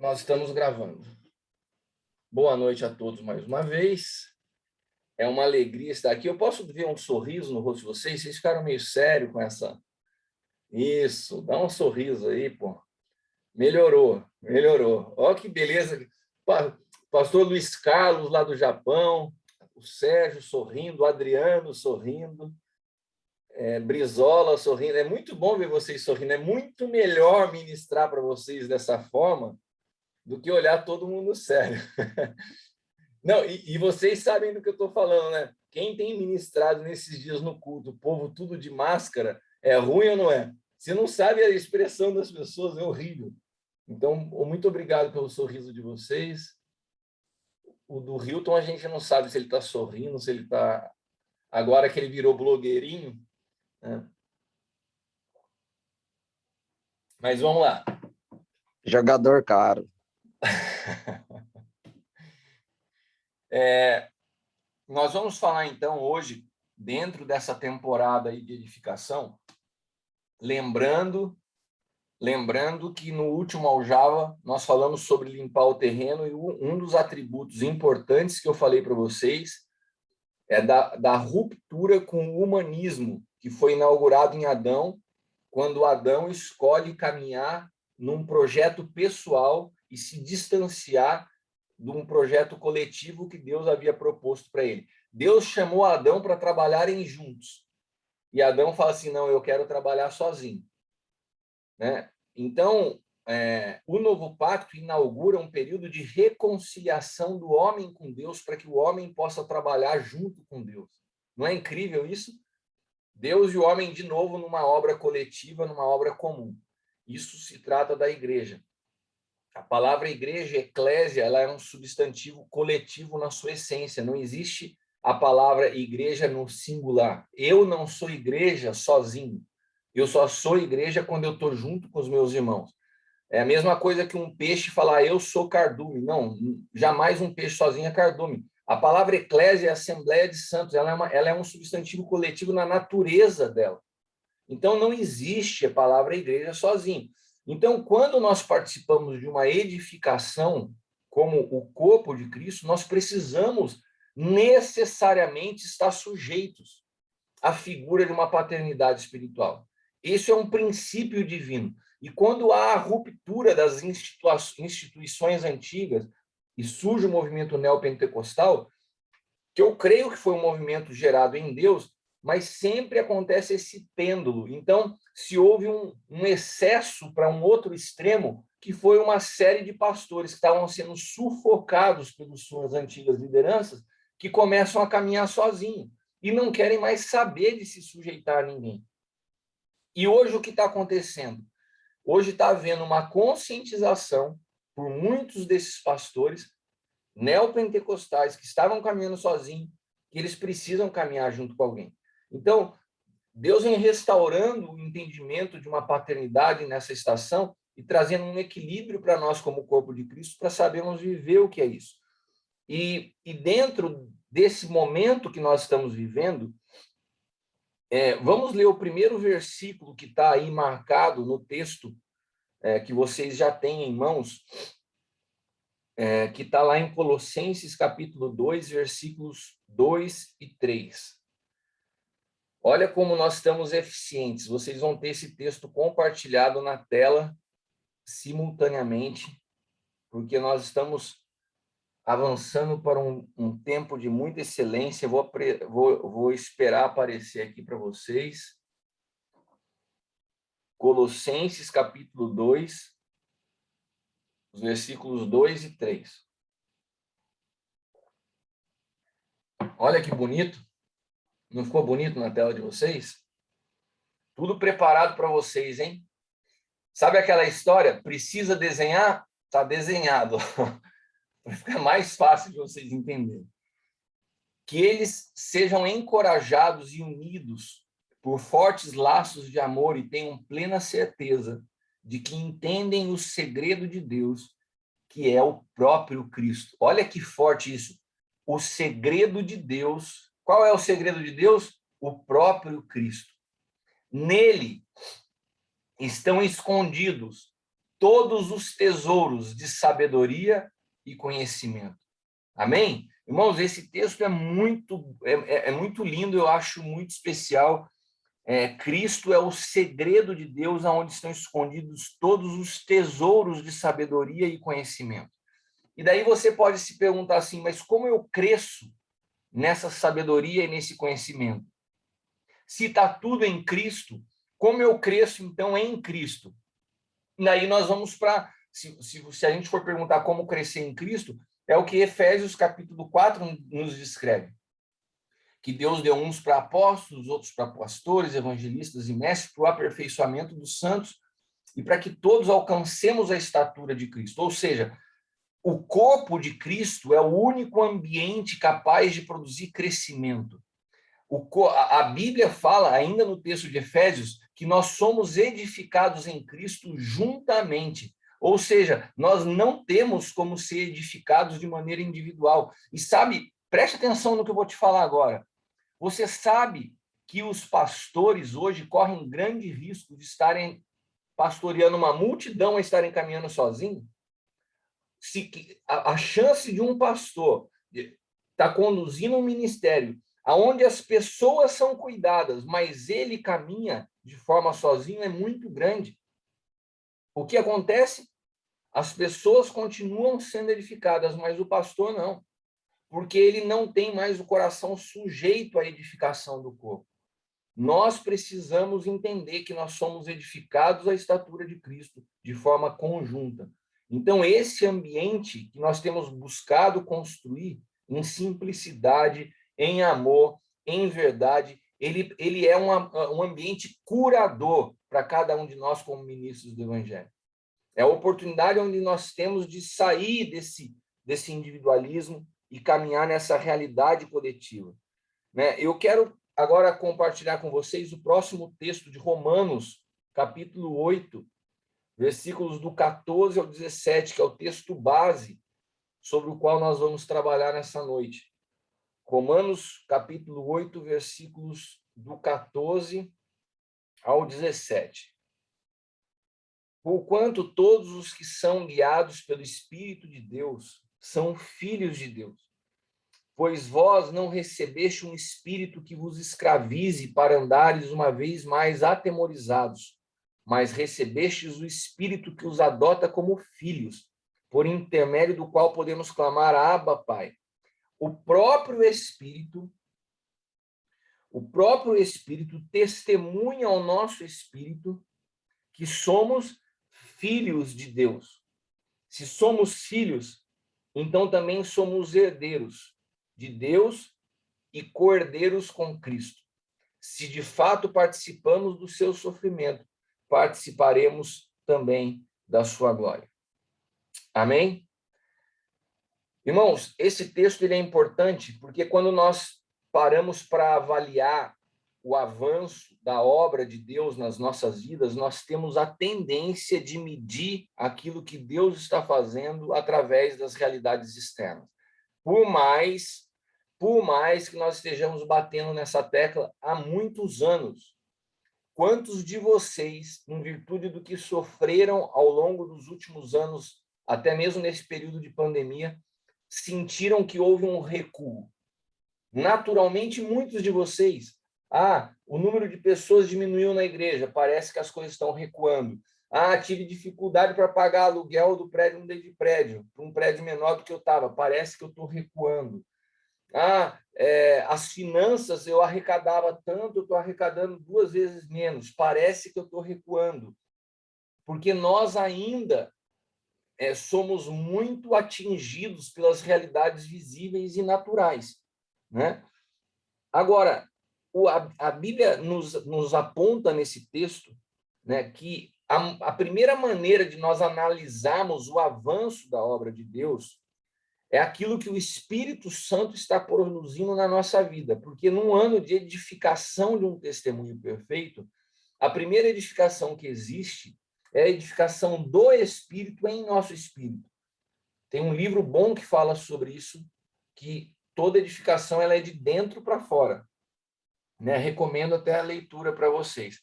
Nós estamos gravando. Boa noite a todos mais uma vez. É uma alegria estar aqui. Eu posso ver um sorriso no rosto de vocês? Vocês ficaram meio sérios com essa... Isso, dá um sorriso aí, pô. Melhorou. Olha que beleza. Pastor Luiz Carlos, lá do Japão, o Sérgio sorrindo, o Adriano sorrindo, Brizola sorrindo. É muito bom ver vocês sorrindo. É muito melhor ministrar para vocês dessa forma do que olhar todo mundo sério. Não, e vocês sabem do que eu estou falando, né? Quem tem ministrado nesses dias no culto, o povo tudo de máscara, é ruim ou não é? Você não sabe a expressão das pessoas, é horrível. Então, muito obrigado pelo sorriso de vocês. O do Hilton, a gente não sabe se ele está sorrindo, se ele está... Agora que ele virou blogueirinho, né? Mas vamos lá. Jogador caro. Nós vamos falar, então, hoje, dentro dessa temporada aí de edificação, lembrando que no último Aljava nós falamos sobre limpar o terreno, e um dos atributos importantes que eu falei para vocês é da ruptura com o humanismo, que foi inaugurado em Adão, quando Adão escolhe caminhar num projeto pessoal e se distanciar de um projeto coletivo que Deus havia proposto para ele. Deus chamou Adão para trabalharem juntos. E Adão fala assim, não, eu quero trabalhar sozinho. Né? Então, o novo pacto inaugura um período de reconciliação do homem com Deus para que o homem possa trabalhar junto com Deus. Não é incrível isso? Deus e o homem, de novo, numa obra coletiva, numa obra comum. Isso se trata da igreja. A palavra igreja, eclésia, ela é um substantivo coletivo na sua essência. Não existe a palavra igreja no singular. Eu não sou igreja sozinho. Eu só sou igreja quando eu estou junto com os meus irmãos. É a mesma coisa que um peixe falar, eu sou cardume. Não, jamais um peixe sozinho é cardume. A palavra eclésia é assembleia de santos. Ela é um substantivo coletivo na natureza dela. Então, não existe a palavra igreja sozinho. Então, quando nós participamos de uma edificação como o corpo de Cristo, nós precisamos necessariamente estar sujeitos à figura de uma paternidade espiritual. Isso é um princípio divino. E quando há a ruptura das instituições antigas e surge o movimento neopentecostal, que eu creio que foi um movimento gerado em Deus, mas sempre acontece esse pêndulo. Então, se houve um excesso para um outro extremo, que foi uma série de pastores que estavam sendo sufocados pelas suas antigas lideranças, que começam a caminhar sozinhos e não querem mais saber de se sujeitar a ninguém. E hoje o que está acontecendo? Hoje está havendo uma conscientização por muitos desses pastores neopentecostais que estavam caminhando sozinhos, que eles precisam caminhar junto com alguém. Então, Deus vem restaurando o entendimento de uma paternidade nessa estação e trazendo um equilíbrio para nós como corpo de Cristo, para sabermos viver o que é isso. E dentro desse momento que nós estamos vivendo, vamos ler o primeiro versículo que está aí marcado no texto que vocês já têm em mãos, que está lá em Colossenses, capítulo 2, versículos 2 e 3. Olha como nós estamos eficientes. Vocês vão ter esse texto compartilhado na tela simultaneamente, porque nós estamos avançando para um tempo de muita excelência. Vou esperar aparecer aqui para vocês. Colossenses, capítulo 2, os versículos 2 e 3. Olha que bonito. Não ficou bonito na tela de vocês? Tudo preparado para vocês, hein? Sabe aquela história? Precisa desenhar? Está desenhado. Para ficar mais fácil de vocês entenderem. Que eles sejam encorajados e unidos por fortes laços de amor e tenham plena certeza de que entendem o segredo de Deus, que é o próprio Cristo. Olha que forte isso. O segredo de Deus. Qual é o segredo de Deus? O próprio Cristo. Nele estão escondidos todos os tesouros de sabedoria e conhecimento. Amém? Irmãos, esse texto é muito lindo, eu acho muito especial. Cristo é o segredo de Deus, onde estão escondidos todos os tesouros de sabedoria e conhecimento. E daí você pode se perguntar assim, mas como eu cresço nessa sabedoria e nesse conhecimento? Se está tudo em Cristo, como eu cresço, então, em Cristo? E daí nós vamos para... Se a gente for perguntar como crescer em Cristo, é o que Efésios capítulo 4 nos descreve. Que Deus deu uns para apóstolos, outros para pastores, evangelistas e mestres, para o aperfeiçoamento dos santos e para que todos alcancemos a estatura de Cristo. Ou seja, o corpo de Cristo é o único ambiente capaz de produzir crescimento. A Bíblia fala, ainda no texto de Efésios, que nós somos edificados em Cristo juntamente. Ou seja, nós não temos como ser edificados de maneira individual. E sabe, preste atenção no que eu vou te falar agora. Você sabe que os pastores hoje correm grande risco de estarem pastoreando uma multidão a estarem caminhando sozinhos? A chance de um pastor estar conduzindo um ministério onde as pessoas são cuidadas, mas ele caminha de forma sozinho, é muito grande. O que acontece? As pessoas continuam sendo edificadas, mas o pastor não, porque ele não tem mais o coração sujeito à edificação do corpo. Nós precisamos entender que nós somos edificados à estatura de Cristo de forma conjunta. Então, esse ambiente que nós temos buscado construir em simplicidade, em amor, em verdade, ele é um ambiente curador para cada um de nós como ministros do Evangelho. É a oportunidade onde nós temos de sair desse individualismo e caminhar nessa realidade coletiva. Eu quero agora compartilhar com vocês o próximo texto de Romanos, capítulo 8, versículos do 14 ao 17, que é o texto base sobre o qual nós vamos trabalhar nessa noite. Romanos, capítulo 8, versículos do 14 ao 17. Porquanto todos os que são guiados pelo Espírito de Deus são filhos de Deus. Pois vós não recebeste um espírito que vos escravize para andares uma vez mais atemorizados, mas recebestes o Espírito que os adota como filhos, por intermédio do qual podemos clamar Abba, Pai. O próprio Espírito testemunha ao nosso espírito que somos filhos de Deus. Se somos filhos, então também somos herdeiros de Deus e co-herdeiros com Cristo. Se de fato participamos do seu sofrimento, participaremos também da sua glória. Amém? Irmãos, esse texto ele é importante porque quando nós paramos para avaliar o avanço da obra de Deus nas nossas vidas, nós temos a tendência de medir aquilo que Deus está fazendo através das realidades externas. Por mais que nós estejamos batendo nessa tecla há muitos anos, quantos de vocês, em virtude do que sofreram ao longo dos últimos anos, até mesmo nesse período de pandemia, sentiram que houve um recuo? Naturalmente, muitos de vocês, o número de pessoas diminuiu na igreja, parece que as coisas estão recuando. Tive dificuldade para pagar aluguel do prédio, mudei de prédio, para um prédio menor do que eu estava, parece que eu estou recuando. As finanças, eu arrecadava tanto, eu estou arrecadando 2 vezes menos, parece que eu estou recuando. Porque nós ainda somos muito atingidos pelas realidades visíveis e naturais, né? Agora, a Bíblia nos aponta nesse texto, né, que a primeira maneira de nós analisarmos o avanço da obra de Deus é aquilo que o Espírito Santo está produzindo na nossa vida, porque num ano de edificação de um testemunho perfeito, a primeira edificação que existe é a edificação do Espírito em nosso espírito. Tem um livro bom que fala sobre isso, que toda edificação ela é de dentro para fora. Recomendo até a leitura para vocês.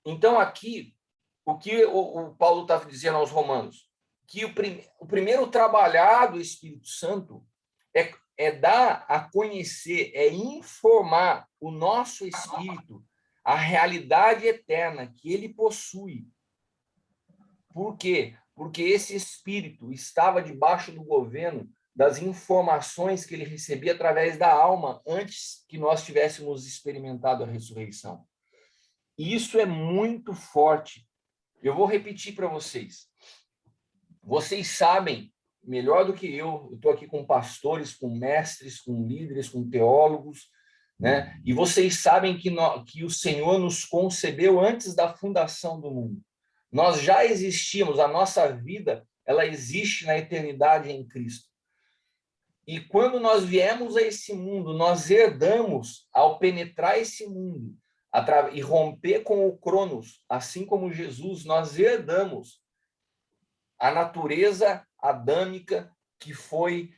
Então, aqui, o que o Paulo está dizendo aos Romanos? Que o primeiro trabalhar do Espírito Santo é dar a conhecer, é informar o nosso espírito a realidade eterna que ele possui. Por quê? Porque esse espírito estava debaixo do governo das informações que ele recebia através da alma antes que nós tivéssemos experimentado a ressurreição. E isso é muito forte. Eu vou repetir para vocês. Vocês sabem, melhor do que eu estou aqui com pastores, com mestres, com líderes, com teólogos, né? E vocês sabem que o Senhor nos concebeu antes da fundação do mundo. Nós já existíamos, a nossa vida, ela existe na eternidade em Cristo. E quando nós viemos a esse mundo, nós herdamos, ao penetrar esse mundo e romper com o Cronos, assim como Jesus, nós herdamos a natureza adâmica que foi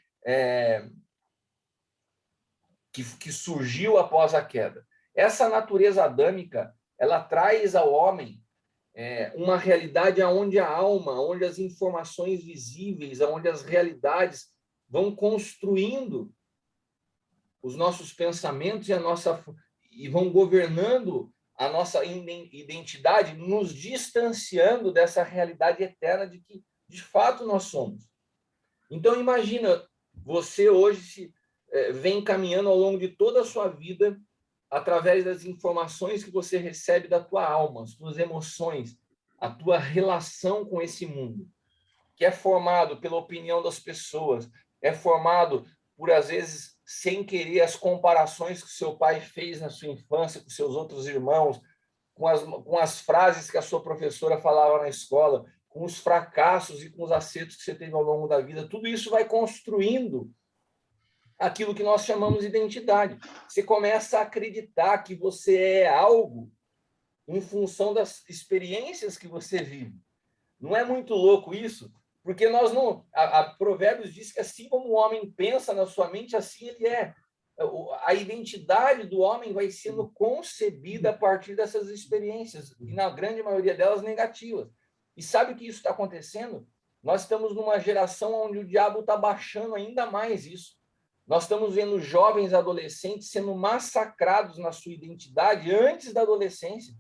que surgiu após a queda. Essa natureza adâmica, ela traz ao homem uma realidade onde a alma, onde as informações visíveis, onde as realidades vão construindo os nossos pensamentos e vão governando a nossa identidade, nos distanciando dessa realidade eterna de que, de fato, nós somos. Então, imagina, você hoje vem caminhando ao longo de toda a sua vida através das informações que você recebe da tua alma, as tuas emoções, a tua relação com esse mundo, que é formado pela opinião das pessoas, é formado por, às vezes, sem querer, as comparações que seu pai fez na sua infância com seus outros irmãos, com as frases que a sua professora falava na escola, com os fracassos e com os acertos que você teve ao longo da vida. Tudo isso vai construindo aquilo que nós chamamos de identidade. Você começa a acreditar que você é algo em função das experiências que você vive. Não é muito louco isso? Porque nós não... A Provérbios diz que assim como o homem pensa na sua mente, assim ele é. A identidade do homem vai sendo concebida a partir dessas experiências, e na grande maioria delas negativas. E sabe o que isso está acontecendo? Nós estamos numa geração onde o diabo está baixando ainda mais isso. Nós estamos vendo jovens adolescentes sendo massacrados na sua identidade antes da adolescência.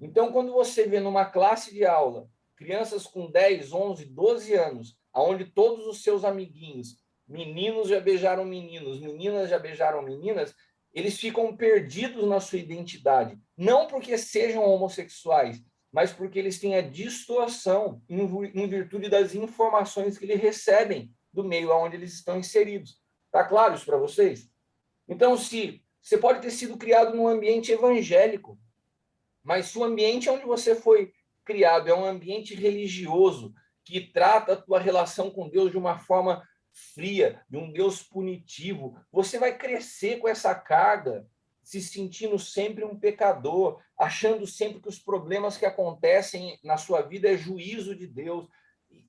Então, quando você vê numa classe de aula crianças com 10, 11, 12 anos, onde todos os seus amiguinhos, meninos já beijaram meninos, meninas já beijaram meninas, eles ficam perdidos na sua identidade. Não porque sejam homossexuais, mas porque eles têm a distorção em virtude das informações que eles recebem do meio onde eles estão inseridos. Está claro isso para vocês? Então, se você pode ter sido criado num ambiente evangélico, mas se o ambiente onde você foi criado é um ambiente religioso, que trata a tua relação com Deus de uma forma fria, de um Deus punitivo, você vai crescer com essa carga, se sentindo sempre um pecador, achando sempre que os problemas que acontecem na sua vida é juízo de Deus,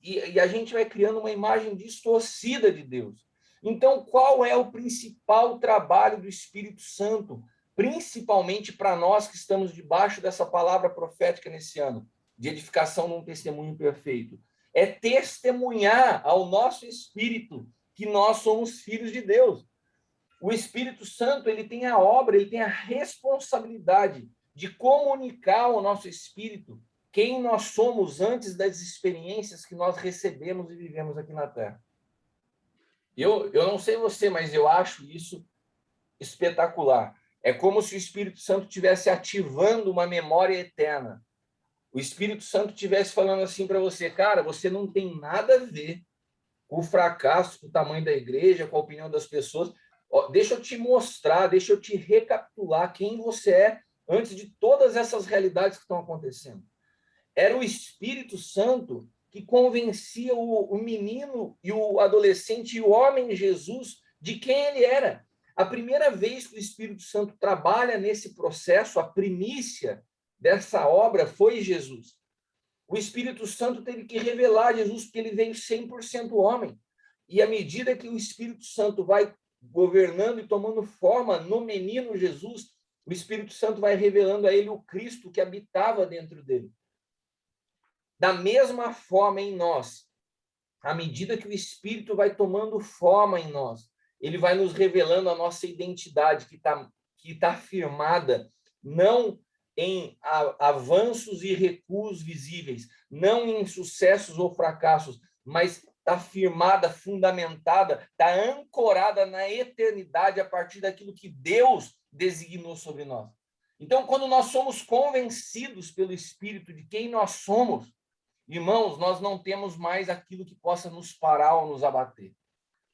e a gente vai criando uma imagem distorcida de Deus. Então, qual é o principal trabalho do Espírito Santo, principalmente para nós que estamos debaixo dessa palavra profética nesse ano, de edificação num testemunho perfeito? É testemunhar ao nosso espírito que nós somos filhos de Deus. O Espírito Santo, ele tem a obra, ele tem a responsabilidade de comunicar ao nosso espírito quem nós somos antes das experiências que nós recebemos e vivemos aqui na Terra. Eu não sei você, mas eu acho isso espetacular. É como se o Espírito Santo estivesse ativando uma memória eterna. O Espírito Santo estivesse falando assim para você, cara, você não tem nada a ver com o fracasso, com o tamanho da igreja, com a opinião das pessoas. Deixa eu te mostrar, deixa eu te recapitular quem você é antes de todas essas realidades que estão acontecendo. Era o Espírito Santo que convencia o menino e o adolescente e o homem Jesus de quem ele era. A primeira vez que o Espírito Santo trabalha nesse processo, a primícia dessa obra foi Jesus. O Espírito Santo teve que revelar Jesus porque ele veio 100% homem. E à medida que o Espírito Santo vai governando e tomando forma no menino Jesus, o Espírito Santo vai revelando a ele o Cristo que habitava dentro dele. Da mesma forma em nós, à medida que o Espírito vai tomando forma em nós, ele vai nos revelando a nossa identidade, que tá firmada não em avanços e recuos visíveis, não em sucessos ou fracassos, mas está firmada, fundamentada, está ancorada na eternidade a partir daquilo que Deus designou sobre nós. Então, quando nós somos convencidos pelo Espírito de quem nós somos, irmãos, nós não temos mais aquilo que possa nos parar ou nos abater.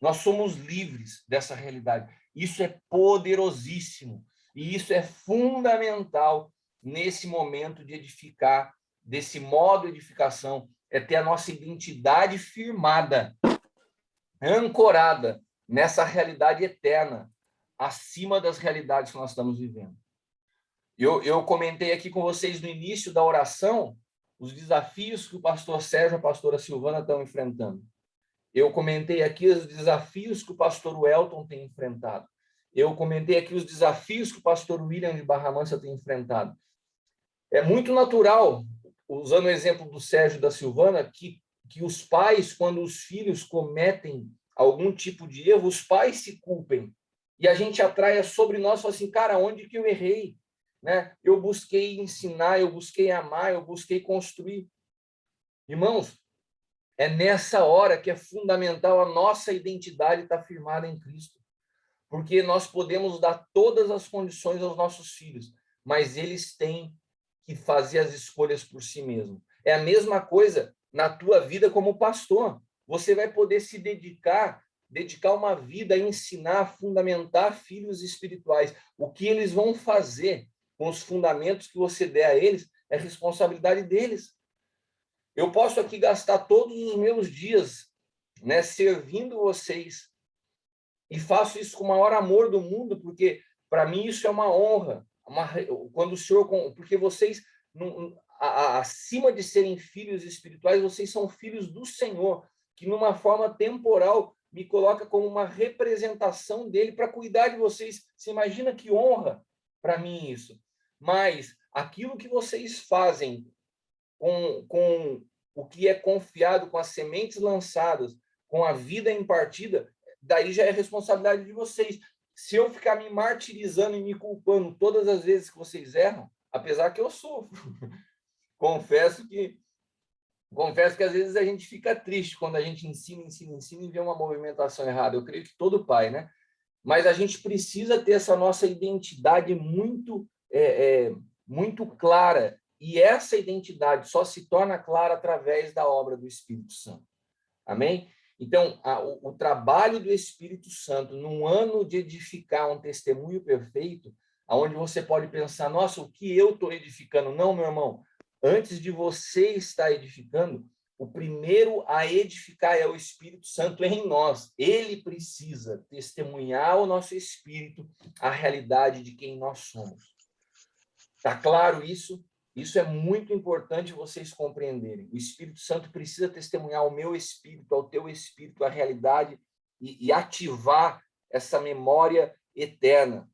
Nós somos livres dessa realidade. Isso é poderosíssimo. E isso é fundamental nesse momento de edificar, desse modo de edificação, é ter a nossa identidade firmada, ancorada nessa realidade eterna, acima das realidades que nós estamos vivendo. Eu comentei aqui com vocês no início da oração os desafios que o pastor Sérgio e a pastora Silvana estão enfrentando. Eu comentei aqui os desafios que o pastor Welton tem enfrentado. Eu comentei aqui os desafios que o pastor William de Barra Mansa tem enfrentado. É muito natural, usando o exemplo do Sérgio e da Silvana, que os pais, quando os filhos cometem algum tipo de erro, os pais se culpem. E a gente atraia sobre nós e fala assim, cara, onde que eu errei? Né? Eu busquei ensinar, eu busquei amar, eu busquei construir. Irmãos, é nessa hora que é fundamental a nossa identidade estar firmada em Cristo. Porque nós podemos dar todas as condições aos nossos filhos, mas eles têm que fazer as escolhas por si mesmos. É a mesma coisa na tua vida como pastor. Você vai poder se dedicar uma vida a ensinar, a fundamentar filhos espirituais. O que eles vão fazer com os fundamentos que você der a eles é responsabilidade deles. Eu posso aqui gastar todos os meus dias, né, servindo vocês, e faço isso com o maior amor do mundo, porque para mim isso é uma honra. Quando o Senhor, porque vocês, acima de serem filhos espirituais, vocês são filhos do Senhor, que numa forma temporal me coloca como uma representação dele para cuidar de vocês. Você imagina que honra para mim isso. Mas aquilo que vocês fazem com o que é confiado, com as sementes lançadas, com a vida impartida, daí já é responsabilidade de vocês. Se eu ficar me martirizando e me culpando todas as vezes que vocês erram, apesar que eu sofro, confesso que às vezes a gente fica triste quando a gente ensina e vê uma movimentação errada. Eu creio que todo pai, né? Mas a gente precisa ter essa nossa identidade muito clara. E essa identidade só se torna clara através da obra do Espírito Santo. Amém? Então, o trabalho do Espírito Santo, num ano de edificar um testemunho perfeito, onde você pode pensar, nossa, o que eu estou edificando? Não, meu irmão, antes de você estar edificando, o primeiro a edificar é o Espírito Santo em nós. Ele precisa testemunhar ao nosso espírito a realidade de quem nós somos. Está claro isso? Isso é muito importante vocês compreenderem. O Espírito Santo precisa testemunhar ao meu espírito, ao teu espírito, a realidade e ativar essa memória eterna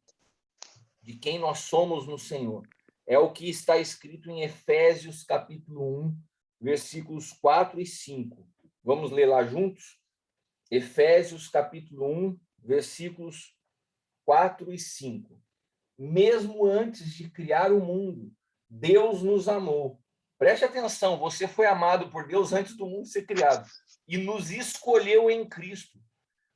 de quem nós somos no Senhor. É o que está escrito em Efésios, capítulo 1, versículos 4 e 5. Vamos ler lá juntos? Efésios, capítulo 1, versículos 4 e 5. Mesmo antes de criar o mundo, Deus nos amou. Preste atenção, você foi amado por Deus antes do mundo ser criado e nos escolheu em Cristo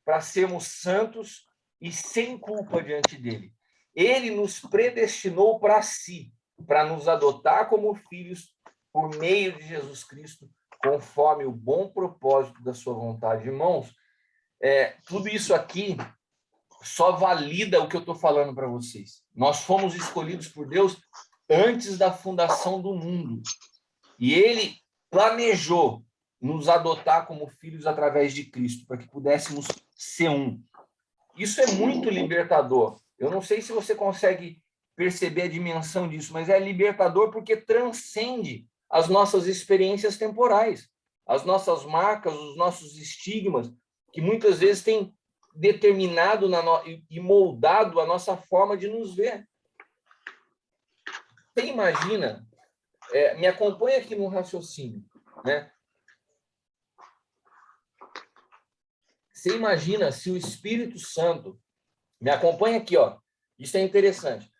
para sermos santos e sem culpa diante dele. Ele nos predestinou para si, para nos adotar como filhos por meio de Jesus Cristo, conforme o bom propósito da sua vontade. Irmãos, tudo isso aqui só valida o que eu estou falando para vocês. Nós fomos escolhidos por Deus antes da fundação do mundo. E ele planejou nos adotar como filhos através de Cristo, para que pudéssemos ser um. Isso é muito libertador. Eu não sei se você consegue perceber a dimensão disso, mas é libertador porque transcende as nossas experiências temporais, as nossas marcas, os nossos estigmas, que muitas vezes têm determinado e moldado a nossa forma de nos ver. Você imagina, me acompanha aqui no raciocínio. né? Você imagina se o Espírito Santo, me acompanha aqui, ó. Isso é interessante.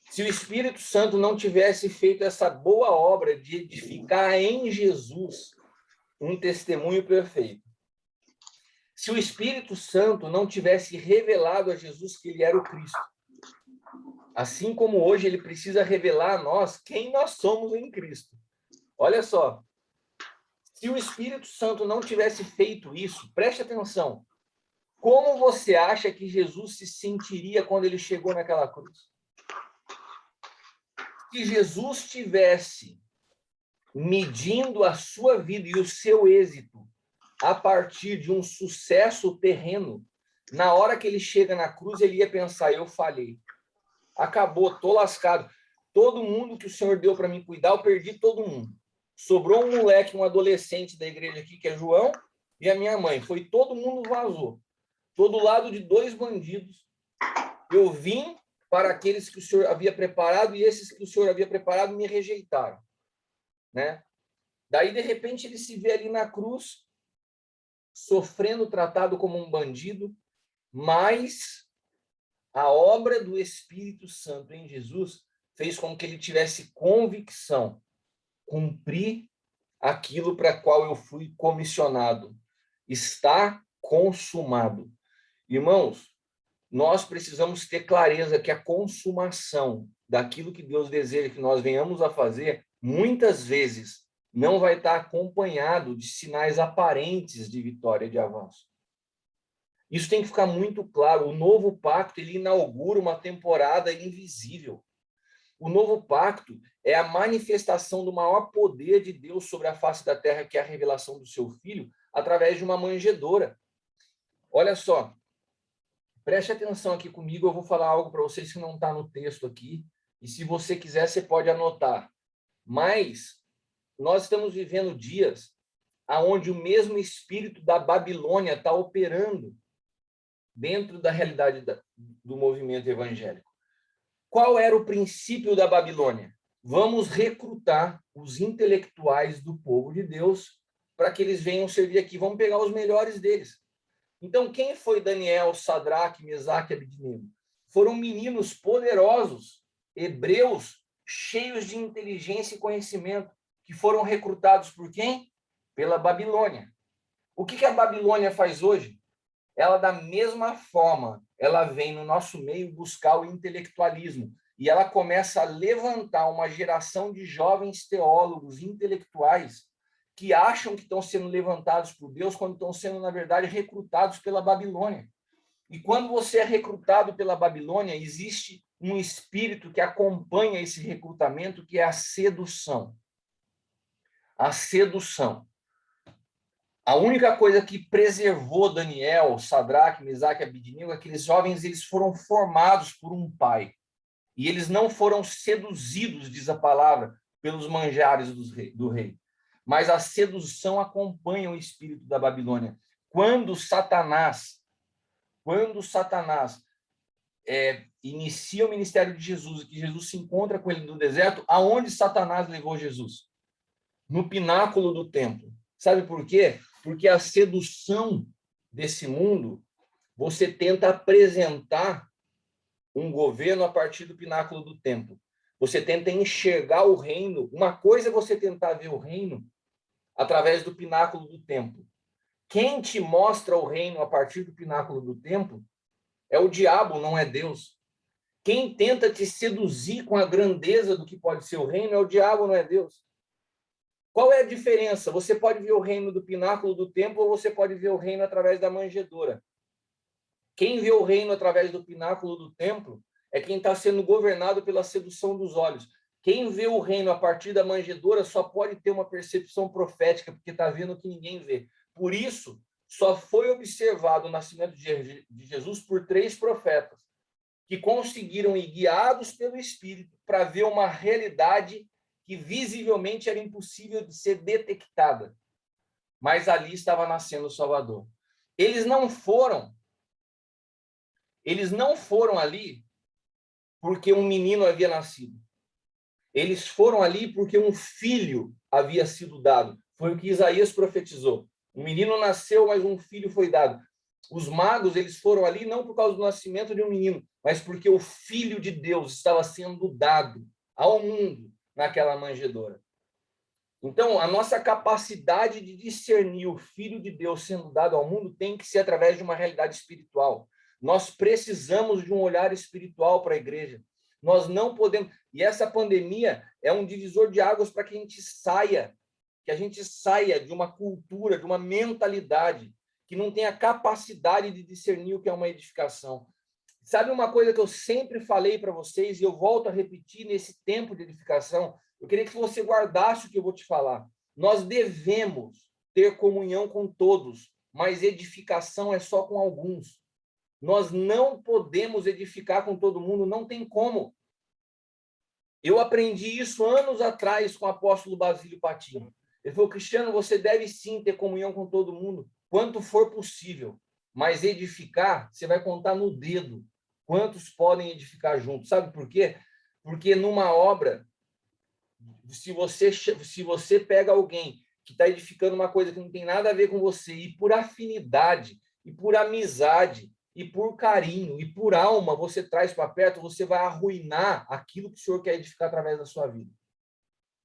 Se o Espírito Santo não tivesse feito essa boa obra de edificar em Jesus um testemunho perfeito, se o Espírito Santo não tivesse revelado a Jesus que ele era o Cristo, assim como hoje ele precisa revelar a nós quem nós somos em Cristo. Olha só, se o Espírito Santo não tivesse feito isso, preste atenção, como você acha que Jesus se sentiria quando ele chegou naquela cruz? Se Jesus tivesse medindo a sua vida e o seu êxito a partir de um sucesso terreno, na hora que ele chega na cruz, ele ia pensar, eu falhei. Acabou, tô lascado. Todo mundo que o Senhor deu para mim cuidar, eu perdi todo mundo. Sobrou um moleque, um adolescente da igreja aqui, que é João, e a minha mãe. Foi todo mundo vazou. Tô do lado de 2 bandidos. Eu vim para aqueles que o Senhor havia preparado e esses que o Senhor havia preparado me rejeitaram, né? Daí, de repente, ele se vê ali na cruz, sofrendo, tratado como um bandido, mas a obra do Espírito Santo em Jesus fez com que ele tivesse convicção, cumprir aquilo para qual eu fui comissionado. Está consumado. Irmãos, nós precisamos ter clareza que a consumação daquilo que Deus deseja que nós venhamos a fazer, muitas vezes, não vai estar acompanhado de sinais aparentes de vitória e de avanço. Isso tem que ficar muito claro. O novo pacto, ele inaugura uma temporada invisível. O novo pacto é a manifestação do maior poder de Deus sobre a face da terra, que é a revelação do seu Filho, através de uma manjedoura. Olha só, preste atenção aqui comigo, eu vou falar algo para vocês que não está no texto aqui, e se você quiser, você pode anotar. Mas nós estamos vivendo dias onde o mesmo espírito da Babilônia está operando dentro da realidade do movimento evangélico. Qual era o princípio da Babilônia? Vamos recrutar os intelectuais do povo de Deus para que eles venham servir aqui. Vamos pegar os melhores deles. Então, quem foi Daniel, Sadraque, Mesaque e Abednego? Foram meninos poderosos, hebreus, cheios de inteligência e conhecimento, que foram recrutados por quem? Pela Babilônia. O que a Babilônia faz hoje? Ela, da mesma forma, ela vem no nosso meio buscar o intelectualismo. E ela começa a levantar uma geração de jovens teólogos intelectuais que acham que estão sendo levantados por Deus quando estão sendo, na verdade, recrutados pela Babilônia. E quando você é recrutado pela Babilônia, existe um espírito que acompanha esse recrutamento, que é a sedução. A sedução. A única coisa que preservou Daniel, Sadraque, Mesaque e Abednego, aqueles jovens, eles foram formados por um pai. E eles não foram seduzidos, diz a palavra, pelos manjares do rei. Mas a sedução acompanha o espírito da Babilônia. Quando Satanás inicia o ministério de Jesus, e que Jesus se encontra com ele no deserto, aonde Satanás levou Jesus? No pináculo do templo. Sabe por quê? Porque a sedução desse mundo, você tenta apresentar um governo a partir do pináculo do templo. Você tenta enxergar o reino. Uma coisa é você tentar ver o reino através do pináculo do templo. Quem te mostra o reino a partir do pináculo do templo é o diabo, não é Deus. Quem tenta te seduzir com a grandeza do que pode ser o reino é o diabo, não é Deus. Qual é a diferença? Você pode ver o reino do pináculo do templo ou você pode ver o reino através da manjedoura. Quem vê o reino através do pináculo do templo é quem está sendo governado pela sedução dos olhos. Quem vê o reino a partir da manjedoura só pode ter uma percepção profética, porque está vendo o que ninguém vê. Por isso, só foi observado o nascimento de Jesus por 3 profetas, que conseguiram ir guiados pelo Espírito para ver uma realidade que visivelmente era impossível de ser detectada. Mas ali estava nascendo o Salvador. Eles não foram ali porque um menino havia nascido. Eles foram ali porque um filho havia sido dado. Foi o que Isaías profetizou. Um menino nasceu, mas um filho foi dado. Os magos, eles foram ali não por causa do nascimento de um menino, mas porque o Filho de Deus estava sendo dado ao mundo naquela manjedoura. Então, a nossa capacidade de discernir o Filho de Deus sendo dado ao mundo tem que ser através de uma realidade espiritual. Nós precisamos de um olhar espiritual para a igreja. Nós não podemos... E essa pandemia é um divisor de águas para que a gente saia de uma cultura, de uma mentalidade que não tem a capacidade de discernir o que é uma edificação. Sabe uma coisa que eu sempre falei para vocês, e eu volto a repetir nesse tempo de edificação? Eu queria que você guardasse o que eu vou te falar. Nós devemos ter comunhão com todos, mas edificação é só com alguns. Nós não podemos edificar com todo mundo, não tem como. Eu aprendi isso anos atrás com o apóstolo Basílio Patinho. Ele falou, Cristiano, você deve sim ter comunhão com todo mundo, quanto for possível. Mas edificar, você vai contar no dedo quantos podem edificar juntos. Sabe por quê? Porque numa obra, se você pega alguém que está edificando uma coisa que não tem nada a ver com você, e por afinidade, e por amizade, e por carinho, e por alma, você traz para perto, você vai arruinar aquilo que o Senhor quer edificar através da sua vida.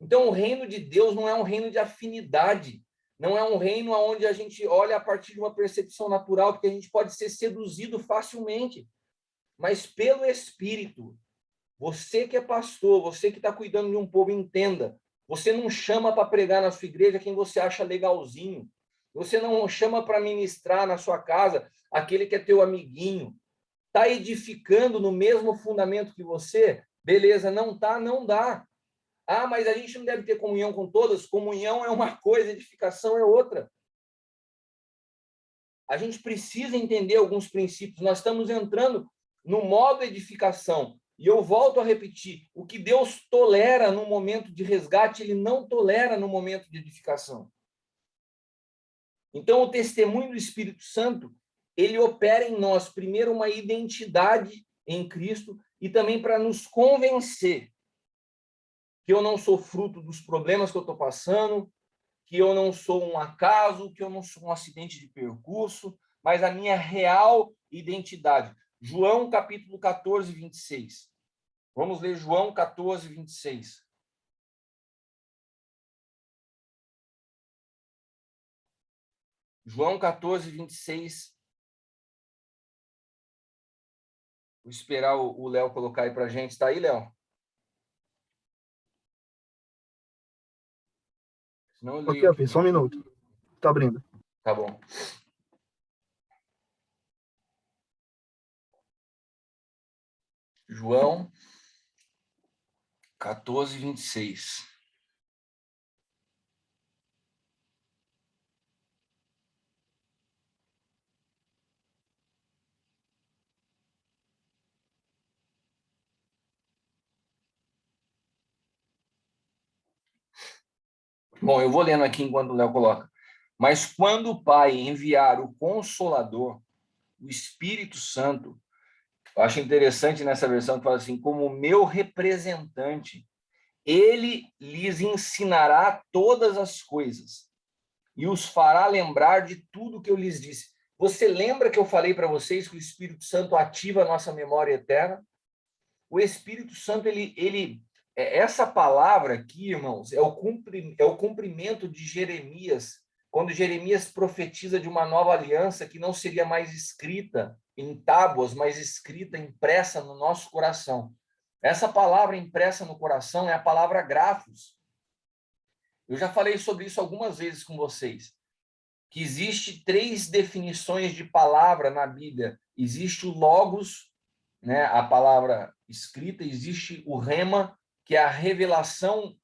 Então, o reino de Deus não é um reino de afinidade, não é um reino onde a gente olha a partir de uma percepção natural, porque a gente pode ser seduzido facilmente, mas pelo Espírito. Você que é pastor, você que está cuidando de um povo, entenda. Você não chama para pregar na sua igreja quem você acha legalzinho. Você não chama para ministrar na sua casa aquele que é teu amiguinho. Está edificando no mesmo fundamento que você? Beleza, não tá, não dá. Ah, mas a gente não deve ter comunhão com todas. Comunhão é uma coisa, edificação é outra. A gente precisa entender alguns princípios. Nós estamos entrando no modo edificação. E eu volto a repetir, o que Deus tolera no momento de resgate, ele não tolera no momento de edificação. Então, o testemunho do Espírito Santo, ele opera em nós, primeiro, uma identidade em Cristo e também para nos convencer que eu não sou fruto dos problemas que eu estou passando, que eu não sou um acaso, que eu não sou um acidente de percurso, mas a minha real identidade. João, capítulo 14, 26. Vamos ler João 14, 26. João 14, 26. Vou esperar o Léo colocar aí para a gente. Está aí, Léo? Senão eu leio Ok, só um minuto. Tá abrindo. Tá bom. João 14, 26. Bom, eu vou lendo aqui enquanto o Léo coloca. Mas quando o Pai enviar o Consolador, o Espírito Santo, eu acho interessante nessa versão que fala assim, como meu representante, ele lhes ensinará todas as coisas e os fará lembrar de tudo que eu lhes disse. Você lembra que eu falei para vocês que o Espírito Santo ativa a nossa memória eterna? O Espírito Santo, essa palavra aqui, irmãos, é o cumprimento de Jeremias, quando Jeremias profetiza de uma nova aliança que não seria mais escrita em tábuas, mas escrita, impressa no nosso coração. Essa palavra impressa no coração é a palavra grafos. Eu já falei sobre isso algumas vezes com vocês, que existe 3 definições de palavra na Bíblia. Existe o logos, né, a palavra escrita, existe o rema, que é a revelação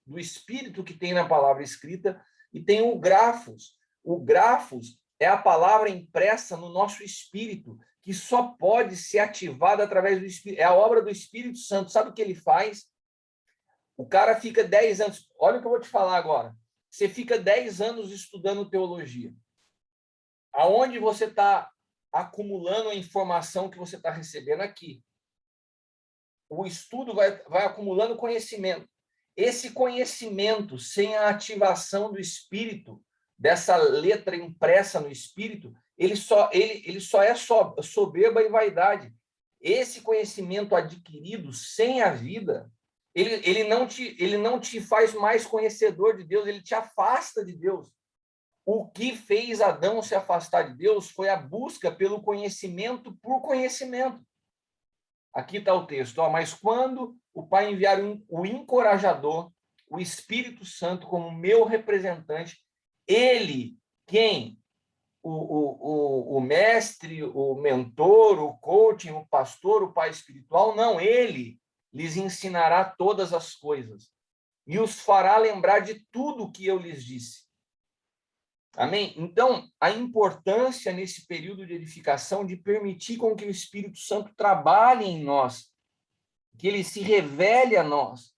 do Espírito que tem na palavra escrita, e tem o grafos. O grafos é a palavra impressa no nosso espírito, que só pode ser ativada através do Espírito. É a obra do Espírito Santo. Sabe o que ele faz? O cara fica 10 anos... Olha o que eu vou te falar agora. Você fica 10 anos estudando teologia. Aonde você está acumulando a informação que você está recebendo aqui? O estudo vai acumulando conhecimento. esse conhecimento, sem a ativação do Espírito, dessa letra impressa no Espírito, ele só é soberba e vaidade. Esse conhecimento adquirido sem a vida, ele não te faz mais conhecedor de Deus, ele te afasta de Deus. O que fez Adão se afastar de Deus foi a busca pelo conhecimento por conhecimento. Aqui está o texto. Mas quando o Pai enviar o encorajador, o Espírito Santo como meu representante, ele, quem? O mestre, o mentor, o coaching, o pastor, o pai espiritual, não, ele lhes ensinará todas as coisas e os fará lembrar de tudo o que eu lhes disse. Amém? Então, a importância nesse período de edificação de permitir com que o Espírito Santo trabalhe em nós, que ele se revele a nós,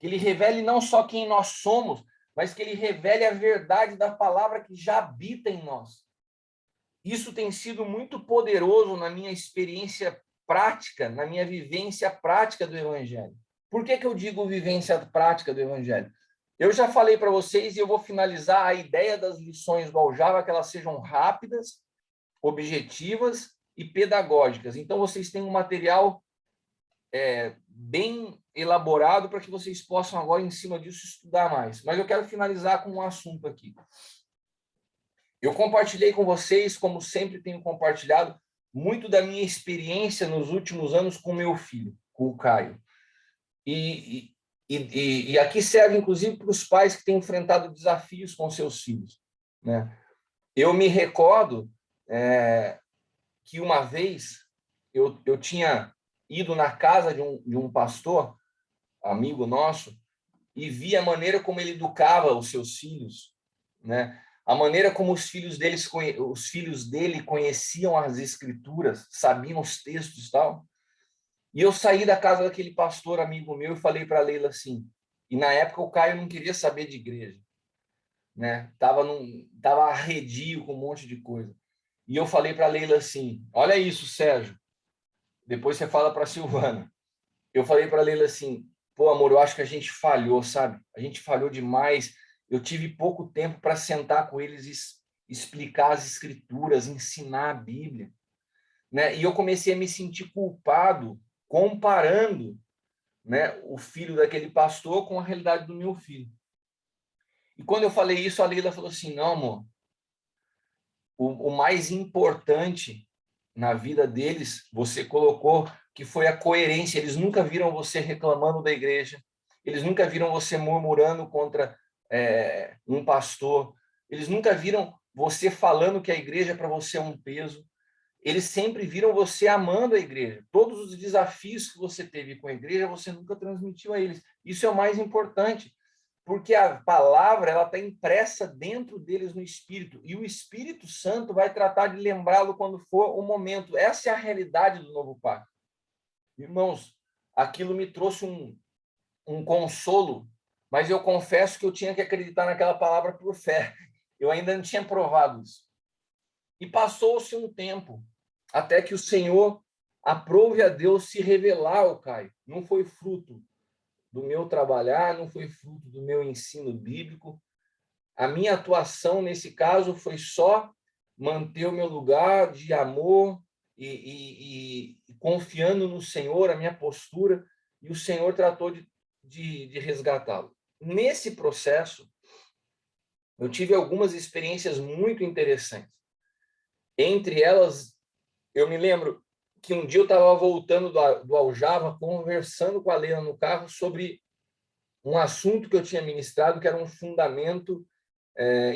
que ele revele não só quem nós somos, mas que ele revele a verdade da palavra que já habita em nós. Isso tem sido muito poderoso na minha experiência prática, na minha vivência prática do Evangelho. Por que eu digo vivência prática do Evangelho? Eu já falei para vocês, e eu vou finalizar a ideia das lições do Aljava, que elas sejam rápidas, objetivas e pedagógicas. Então, vocês têm um material bem elaborado para que vocês possam agora, em cima disso, estudar mais. Mas eu quero finalizar com um assunto aqui. Eu compartilhei com vocês, como sempre tenho compartilhado, muito da minha experiência nos últimos anos com meu filho, com o Caio. E aqui serve, inclusive, para os pais que têm enfrentado desafios com seus filhos, né? Eu me recordo que uma vez eu tinha ido na casa de um pastor, amigo nosso, e vi a maneira como ele educava os seus filhos, né? A maneira como os filhos dele conheciam as escrituras, sabiam os textos e tal. E eu saí da casa daquele pastor amigo meu e falei para a Leila assim, e na época o Caio não queria saber de igreja, né? Tava arredio com um monte de coisa. E eu falei para a Leila assim, olha isso, Sérgio, depois você fala para a Silvana. Eu falei para a Leila assim, pô, amor, eu acho que a gente falhou, sabe? A gente falhou demais. Eu tive pouco tempo para sentar com eles e explicar as escrituras, ensinar a Bíblia, né? E eu comecei a me sentir culpado comparando, né, o filho daquele pastor com a realidade do meu filho. E quando eu falei isso, a Leila falou assim, não, amor, o mais importante na vida deles, você colocou que foi a coerência. Eles nunca viram você reclamando da igreja, eles nunca viram você murmurando contra um pastor, eles nunca viram você falando que a igreja para você é um peso. Eles sempre viram você amando a igreja. Todos os desafios que você teve com a igreja, você nunca transmitiu a eles. Isso é o mais importante, porque a palavra ela está impressa dentro deles no Espírito, e o Espírito Santo vai tratar de lembrá-lo quando for o momento. Essa é a realidade do novo pacto. Irmãos, aquilo me trouxe um consolo, mas eu confesso que eu tinha que acreditar naquela palavra por fé. Eu ainda não tinha provado isso. E passou-se um tempo, até que o Senhor aprove a Deus se revelar ao Caio. Não foi fruto do meu trabalhar, não foi fruto do meu ensino bíblico. A minha atuação, nesse caso, foi só manter o meu lugar de amor e confiando no Senhor, a minha postura, e o Senhor tratou de resgatá-lo. Nesse processo, eu tive algumas experiências muito interessantes. Entre elas, eu me lembro que um dia eu estava voltando do Aljava, conversando com a Leila no carro sobre um assunto que eu tinha ministrado, que era um fundamento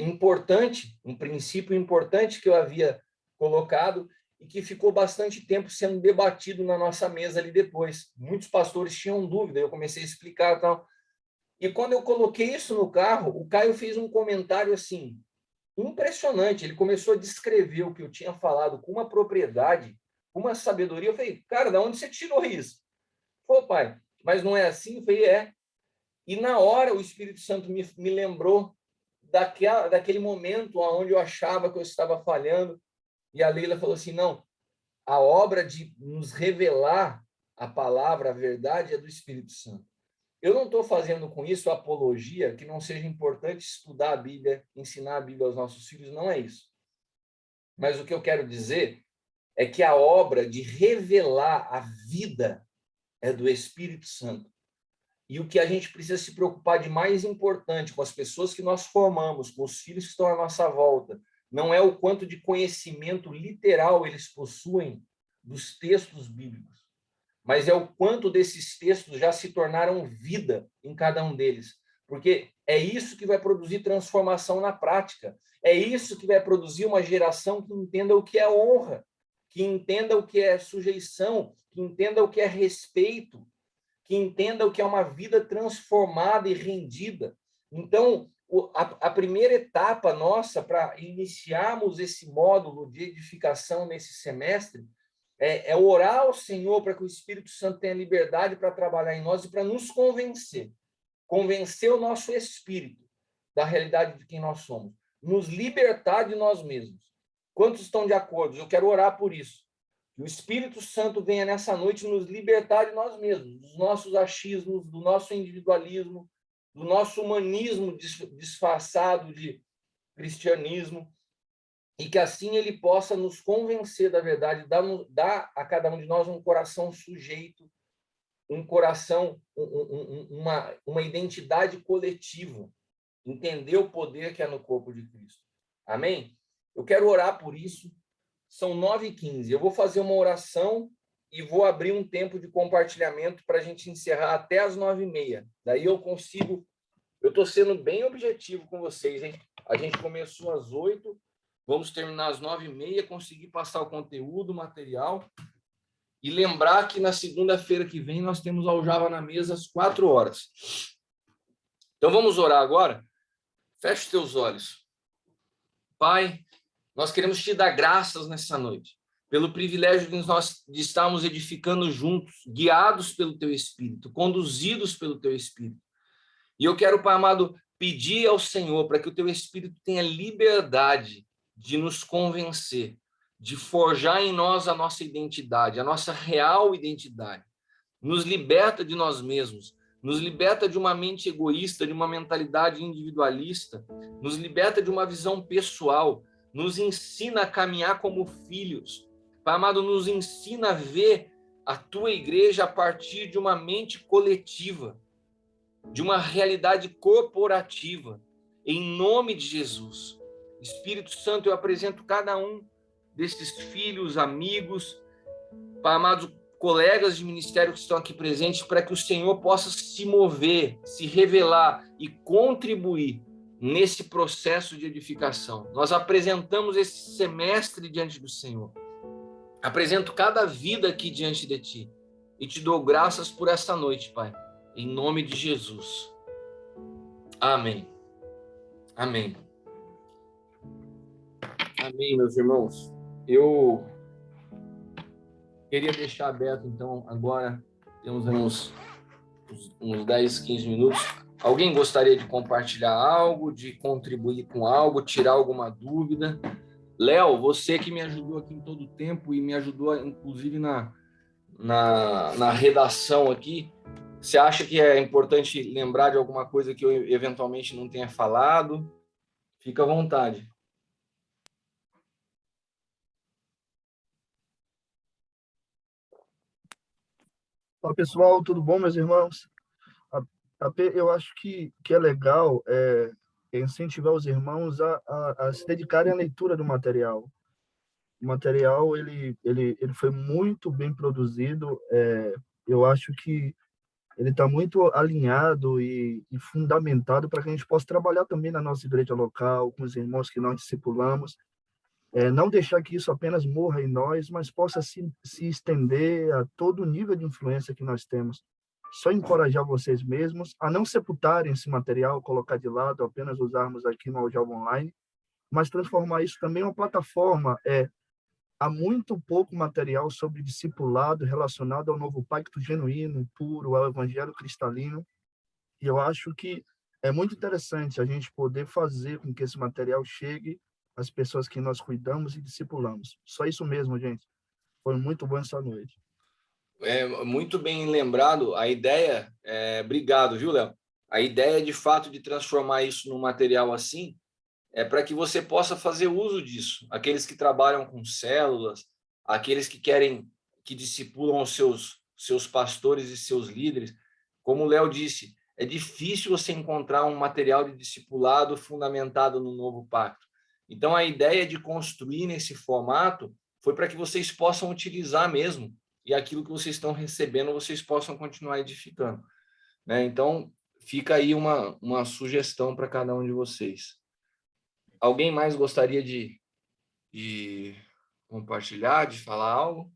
importante, um princípio importante que eu havia colocado e que ficou bastante tempo sendo debatido na nossa mesa ali depois. Muitos pastores tinham dúvida, eu comecei a explicar e tal. E quando eu coloquei isso no carro, o Caio fez um comentário assim, impressionante. Ele começou a descrever o que eu tinha falado com uma propriedade, com uma sabedoria. Eu falei, cara, de onde você tirou isso? Pô, pai, mas não é assim? Eu falei, E na hora o Espírito Santo me lembrou daquele momento onde eu achava que eu estava falhando. E a Leila falou assim, não, a obra de nos revelar a palavra, a verdade, é do Espírito Santo. Eu não estou fazendo com isso apologia que não seja importante estudar a Bíblia, ensinar a Bíblia aos nossos filhos, não é isso. Mas o que eu quero dizer é que a obra de revelar a vida é do Espírito Santo. E o que a gente precisa se preocupar de mais importante com as pessoas que nós formamos, com os filhos que estão à nossa volta, não é o quanto de conhecimento literal eles possuem dos textos bíblicos, mas é o quanto desses textos já se tornaram vida em cada um deles. Porque é isso que vai produzir transformação na prática. É isso que vai produzir uma geração que entenda o que é honra, que entenda o que é sujeição, que entenda o que é respeito, que entenda o que é uma vida transformada e rendida. Então, a primeira etapa nossa para iniciarmos esse módulo de edificação nesse semestre é orar ao Senhor para que o Espírito Santo tenha liberdade para trabalhar em nós e para nos convencer o nosso espírito da realidade de quem nós somos, nos libertar de nós mesmos. Quantos estão de acordo? Eu quero orar por isso. Que o Espírito Santo venha nessa noite nos libertar de nós mesmos, dos nossos achismos, do nosso individualismo, do nosso humanismo disfarçado de cristianismo, e que assim ele possa nos convencer da verdade, dar a cada um de nós um coração sujeito, um coração, uma identidade coletiva, entender o poder que é no corpo de Cristo. Amém? Eu quero orar por isso. São 9h15. Eu vou fazer uma oração e vou abrir um tempo de compartilhamento para a gente encerrar até as 9h30. Daí eu consigo... Eu estou sendo bem objetivo com vocês, hein? A gente começou às 8h, vamos terminar às 9h30, conseguir passar o conteúdo, o material. E lembrar que na segunda-feira que vem nós temos Aljava na mesa às 4h. Então vamos orar agora? Feche os teus olhos. Pai, nós queremos te dar graças nessa noite, pelo privilégio de estarmos edificando juntos, guiados pelo teu Espírito, conduzidos pelo teu Espírito. E eu quero, Pai amado, pedir ao Senhor para que o teu Espírito tenha liberdade de nos convencer, de forjar em nós a nossa identidade, a nossa real identidade. Nos liberta de nós mesmos, nos liberta de uma mente egoísta, de uma mentalidade individualista, nos liberta de uma visão pessoal, nos ensina a caminhar como filhos. Pai amado, nos ensina a ver a tua igreja a partir de uma mente coletiva, de uma realidade corporativa, em nome de Jesus. Espírito Santo, eu apresento cada um desses filhos, amigos, Pai amado, colegas de ministério que estão aqui presentes, para que o Senhor possa se mover, se revelar e contribuir nesse processo de edificação. Nós apresentamos esse semestre diante do Senhor. Apresento cada vida aqui diante de Ti e te dou graças por essa noite, Pai, em nome de Jesus. Amém. Amém. Amém, meus irmãos. Eu queria deixar aberto, então, agora, temos uns 10, 15 minutos. Alguém gostaria de compartilhar algo, de contribuir com algo, tirar alguma dúvida? Léo, você que me ajudou aqui em todo o tempo e me ajudou, inclusive, na redação aqui, você acha que é importante lembrar de alguma coisa que eu eventualmente não tenha falado? Fica à vontade. Olá, pessoal, tudo bom, meus irmãos? Eu acho que é legal incentivar os irmãos a se dedicarem à leitura do material. O material ele foi muito bem produzido. Eu acho que ele está muito alinhado e fundamentado para que a gente possa trabalhar também na nossa igreja local, com os irmãos que nós discipulamos. Não deixar que isso apenas morra em nós, mas possa se estender a todo o nível de influência que nós temos. Só encorajar vocês mesmos a não sepultarem esse material, colocar de lado, apenas usarmos aqui no Aljava Online, mas transformar isso também em uma plataforma. Há muito pouco material sobre discipulado relacionado ao novo pacto genuíno, puro, ao evangelho cristalino, e eu acho que é muito interessante a gente poder fazer com que esse material chegue às pessoas que nós cuidamos e discipulamos. Só isso mesmo, gente. Foi muito bom essa noite. Muito bem lembrado. A ideia, obrigado, viu, Léo? A ideia, de fato, de transformar isso num material assim, é para que você possa fazer uso disso. Aqueles que trabalham com células, aqueles que querem, que discipulam os seus pastores e seus líderes. Como o Léo disse, é difícil você encontrar um material de discipulado fundamentado no novo pacto. Então, a ideia de construir nesse formato foi para que vocês possam utilizar mesmo, e aquilo que vocês estão recebendo, vocês possam continuar edificando, né? Então, fica aí uma sugestão para cada um de vocês. Alguém mais gostaria de compartilhar, de falar algo?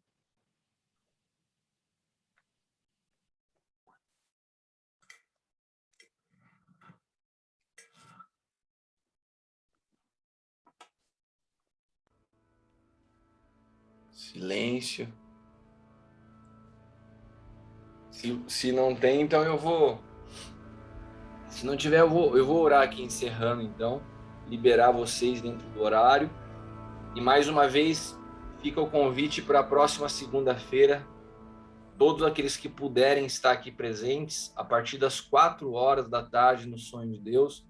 Silêncio. Se não tem, então eu vou... Se não tiver, eu vou orar aqui, encerrando, então. Liberar vocês dentro do horário. E, mais uma vez, fica o convite para a próxima segunda-feira. Todos aqueles que puderem estar aqui presentes, a partir das 4h no Sonho de Deus.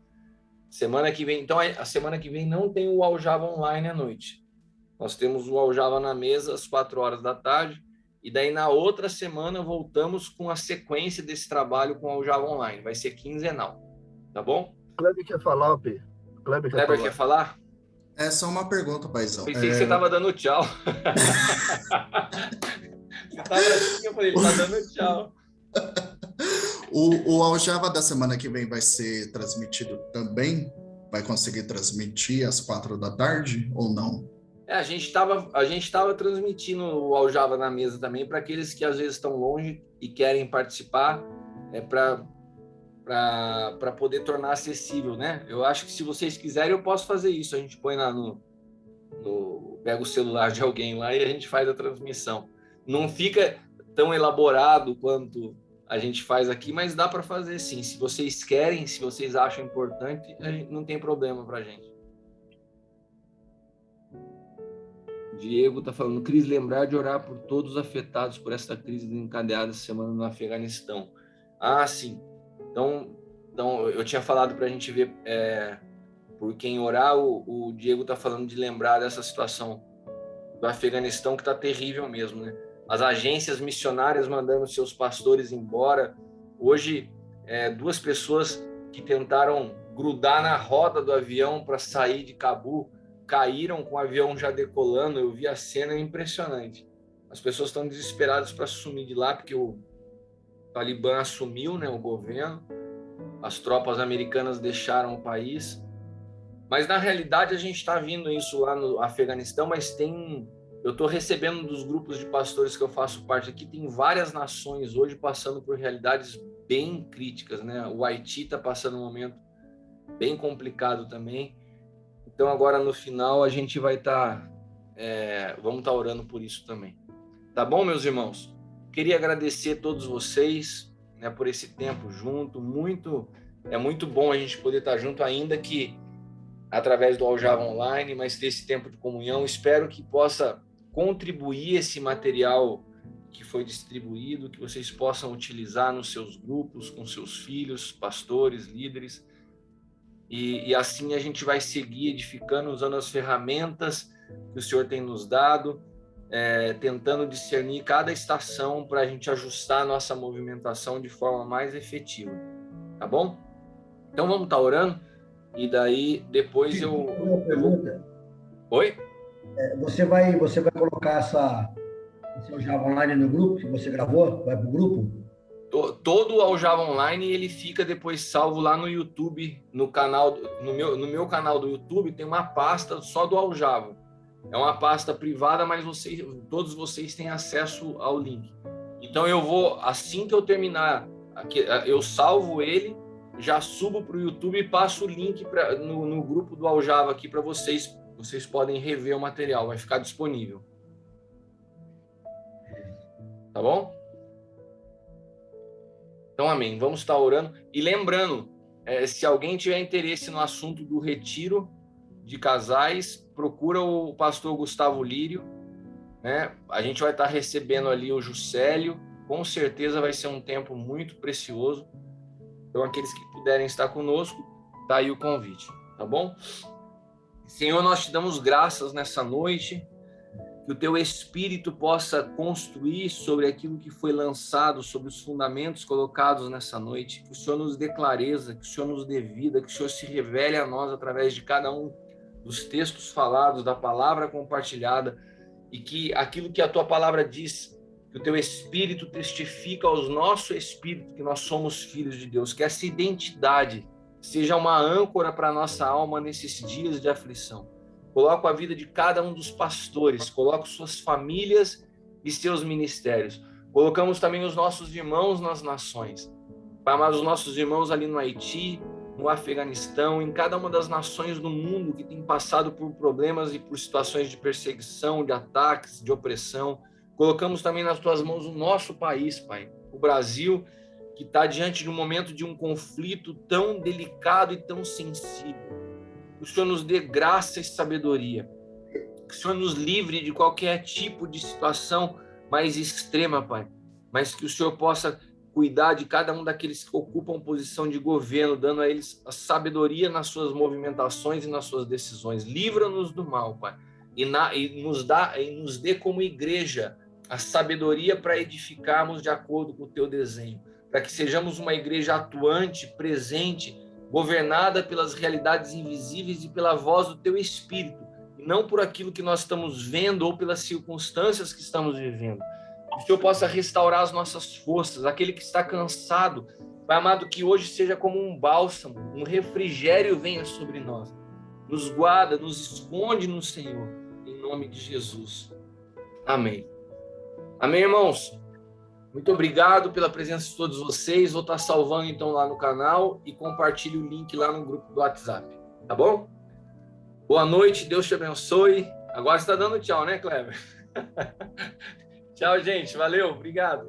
Semana que vem, então, a semana que vem não tem o Aljava Online à noite. Nós temos o Aljava na mesa às 4h. E daí, na outra semana, voltamos com a sequência desse trabalho com o Aljava Online. Vai ser quinzenal. Tá bom? Kleber quer falar, P. Kleber quer falar? É só uma pergunta, paizão. Pensei que você estava dando tchau. Você estava assim, eu falei, ele está dando tchau. O Aljava da semana que vem vai ser transmitido também? Vai conseguir transmitir às 4h ou não? A gente estava transmitindo o Aljava na mesa também para aqueles que às vezes estão longe e querem participar, para poder tornar acessível, né? Eu acho que se vocês quiserem, eu posso fazer isso. A gente põe pega o celular de alguém lá e a gente faz a transmissão. Não fica tão elaborado quanto a gente faz aqui, mas dá para fazer sim. Se vocês querem, se vocês acham importante, não tem problema para a gente. Diego está falando, Cris, lembrar de orar por todos afetados por essa crise desencadeada essa semana no Afeganistão. Ah, sim. Então eu tinha falado para a gente ver por quem orar. O Diego está falando de lembrar dessa situação do Afeganistão, que está terrível mesmo, né? As agências missionárias mandando seus pastores embora. Hoje, 2 pessoas que tentaram grudar na roda do avião para sair de Cabul caíram com o avião já decolando. Eu vi a cena, impressionante. As pessoas estão desesperadas para sumir de lá, porque o Talibã assumiu, né, o governo. As tropas americanas deixaram o país. Mas, na realidade, a gente está vendo isso lá no Afeganistão, mas eu estou recebendo dos grupos de pastores que eu faço parte aqui, tem várias nações hoje passando por realidades bem críticas, né? O Haiti está passando um momento bem complicado também. Então, agora, no final, a gente vai vamos estar orando por isso também. Tá bom, meus irmãos? Queria agradecer a todos vocês, né, por esse tempo junto. É muito bom a gente poder estar junto, ainda que através do Aljava Online, mas ter esse tempo de comunhão. Espero que possa contribuir esse material que foi distribuído, que vocês possam utilizar nos seus grupos, com seus filhos, pastores, líderes. E assim a gente vai seguir edificando, usando as ferramentas que o Senhor tem nos dado, tentando discernir cada estação para a gente ajustar a nossa movimentação de forma mais efetiva. Tá bom? Então vamos estar orando, e daí depois eu vou... Oi? Você vai colocar esse Aljava Online no grupo que você gravou? Vai para o grupo? Todo o Aljava Online ele fica depois salvo lá no YouTube, no meu canal do YouTube tem uma pasta só do Aljava. É uma pasta privada, mas todos vocês têm acesso ao link. Então eu vou, assim que eu terminar, eu salvo ele, já subo para o YouTube e passo o link no grupo do Aljava aqui para vocês. Vocês podem rever o material, vai ficar disponível. Tá bom? Então, amém. Vamos estar orando. E lembrando, se alguém tiver interesse no assunto do retiro de casais, procura o pastor Gustavo Lírio. né? A gente vai estar recebendo ali o Juscelio, com certeza vai ser um tempo muito precioso. Então, aqueles que puderem estar conosco, tá aí o convite, tá bom? Senhor, nós te damos graças nessa noite, que o teu Espírito possa construir sobre aquilo que foi lançado, sobre os fundamentos colocados nessa noite, que o Senhor nos dê clareza, que o Senhor nos dê vida, que o Senhor se revele a nós através de cada um dos textos falados, da palavra compartilhada, e que aquilo que a tua palavra diz, que o teu Espírito testifica aos nosso Espírito que nós somos filhos de Deus, que essa identidade seja uma âncora para a nossa alma nesses dias de aflição. Coloco a vida de cada um dos pastores, coloco suas famílias e seus ministérios. Colocamos também os nossos irmãos nas nações. Pai amado, os nossos irmãos ali no Haiti, no Afeganistão, em cada uma das nações do mundo que tem passado por problemas e por situações de perseguição, de ataques, de opressão. Colocamos também nas tuas mãos o nosso país, Pai, o Brasil, que está diante de um momento de um conflito tão delicado e tão sensível. Que o Senhor nos dê graça e sabedoria. Que o Senhor nos livre de qualquer tipo de situação mais extrema, Pai. Mas que o Senhor possa cuidar de cada um daqueles que ocupam posição de governo, dando a eles a sabedoria nas suas movimentações e nas suas decisões. Livra-nos do mal, Pai. E nos dê como igreja a sabedoria para edificarmos de acordo com o teu desenho. Para que sejamos uma igreja atuante, presente, governada pelas realidades invisíveis e pela voz do teu Espírito, e não por aquilo que nós estamos vendo ou pelas circunstâncias que estamos vivendo. Que o Senhor possa restaurar as nossas forças, aquele que está cansado, Pai amado, que hoje seja como um bálsamo, um refrigério venha sobre nós. Nos guarda, nos esconde no Senhor, em nome de Jesus. Amém. Amém, irmãos? Muito obrigado pela presença de todos vocês. Vou estar salvando então lá no canal e compartilhe o link lá no grupo do WhatsApp. Tá bom? Boa noite, Deus te abençoe. Agora você está dando tchau, né, Cleber? Tchau, gente. Valeu, obrigado.